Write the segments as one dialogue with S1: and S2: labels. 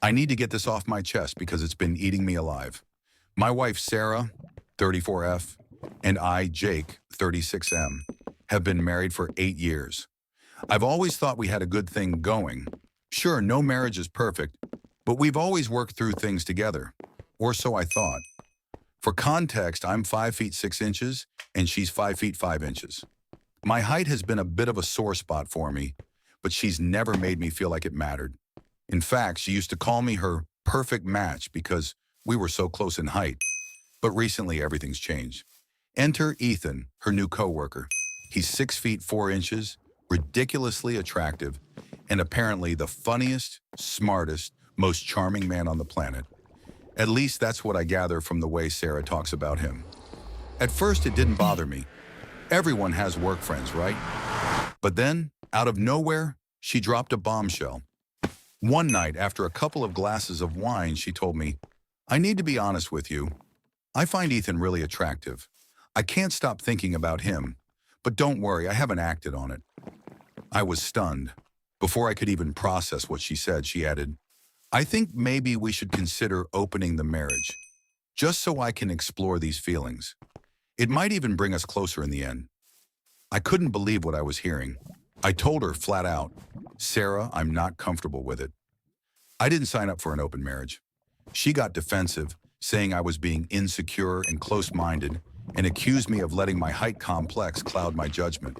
S1: I need to get this off my chest because it's been eating me alive. My wife, Sarah, 34F, and I, Jake, 36M, have been married for 8 years. I've always thought we had a good thing going. Sure, no marriage is perfect, but we've always worked through things together. Or so I thought. For context, I'm 5 feet 6 inches and she's 5 feet 5 inches. My height has been a bit of a sore spot for me, but she's never made me feel like it mattered. In fact, she used to call me her perfect match because we were so close in height. But recently everything's changed. Enter Ethan, her new coworker. He's 6 feet 4 inches, ridiculously attractive, and apparently the funniest, smartest, most charming man on the planet. At least that's what I gather from the way Sarah talks about him. At first it didn't bother me. Everyone has work friends, right? But then, out of nowhere, she dropped a bombshell. One night, after a couple of glasses of wine, she told me, "I need to be honest with you. I find Ethan really attractive. I can't stop thinking about him. But don't worry, I haven't acted on it." I was stunned. Before I could even process what she said, she added, "I think maybe we should consider opening the marriage, just so I can explore these feelings. It might even bring us closer in the end." I couldn't believe what I was hearing. I told her flat out, "Sarah, I'm not comfortable with it." I didn't sign up for an open marriage. She got defensive, saying I was being insecure and close-minded, and accused me of letting my height complex cloud my judgment.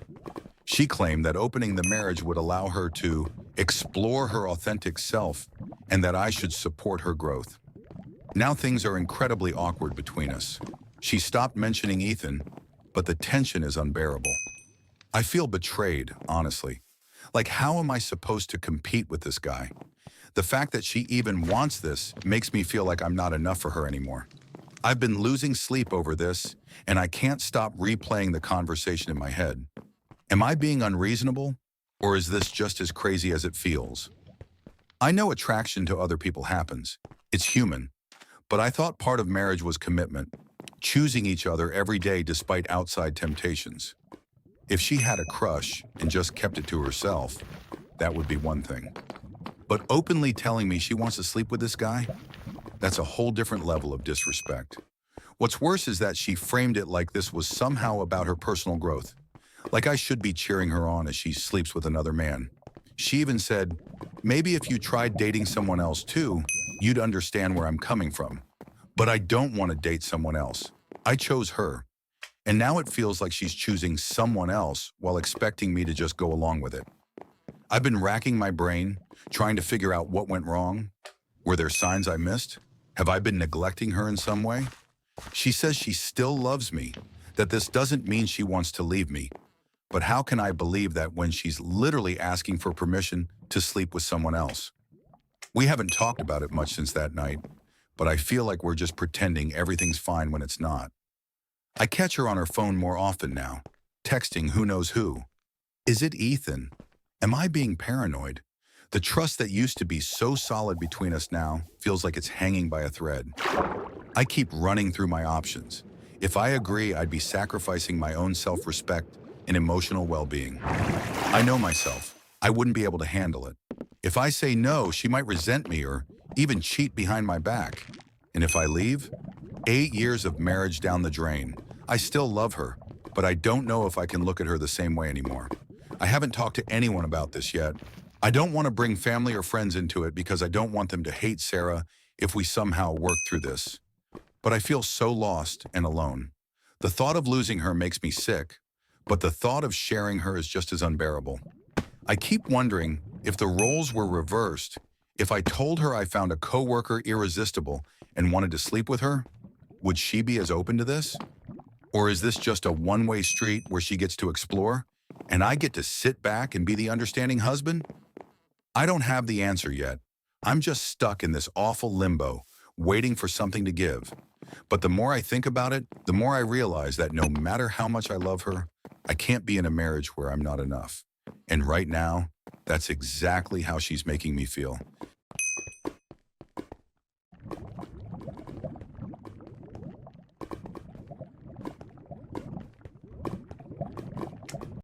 S1: She claimed that opening the marriage would allow her to explore her authentic self and that I should support her growth. Now things are incredibly awkward between us. She stopped mentioning Ethan, but the tension is unbearable. I feel betrayed, honestly. Like, how am I supposed to compete with this guy? The fact that she even wants this makes me feel like I'm not enough for her anymore. I've been losing sleep over this, and I can't stop replaying the conversation in my head. Am I being unreasonable, or is this just as crazy as it feels? I know attraction to other people happens. It's human. But I thought part of marriage was commitment, choosing each other every day despite outside temptations. If she had a crush and just kept it to herself, that would be one thing. But openly telling me she wants to sleep with this guy? That's a whole different level of disrespect. What's worse is that she framed it like this was somehow about her personal growth. Like I should be cheering her on as she sleeps with another man. She even said, "Maybe if you tried dating someone else too, you'd understand where I'm coming from." But I don't want to date someone else. I chose her. And now it feels like she's choosing someone else while expecting me to just go along with it. I've been racking my brain, trying to figure out what went wrong. Were there signs I missed? Have I been neglecting her in some way? She says she still loves me, that this doesn't mean she wants to leave me. But how can I believe that when she's literally asking for permission to sleep with someone else? We haven't talked about it much since that night, but I feel like we're just pretending everything's fine when it's not. I catch her on her phone more often now, texting who knows who. Is it Ethan? Am I being paranoid? The trust that used to be so solid between us now feels like it's hanging by a thread. I keep running through my options. If I agree, I'd be sacrificing my own self-respect and emotional well-being. I know myself. I wouldn't be able to handle it. If I say no, she might resent me or even cheat behind my back. And if I leave, 8 years of marriage down the drain. I still love her, but I don't know if I can look at her the same way anymore. I haven't talked to anyone about this yet. I don't want to bring family or friends into it because I don't want them to hate Sarah if we somehow work through this. But I feel so lost and alone. The thought of losing her makes me sick, but the thought of sharing her is just as unbearable. I keep wondering if the roles were reversed, if I told her I found a coworker irresistible and wanted to sleep with her, would she be as open to this? Or is this just a one-way street where she gets to explore, and I get to sit back and be the understanding husband? I don't have the answer yet. I'm just stuck in this awful limbo, waiting for something to give. But the more I think about it, the more I realize that no matter how much I love her, I can't be in a marriage where I'm not enough. And right now, that's exactly how she's making me feel.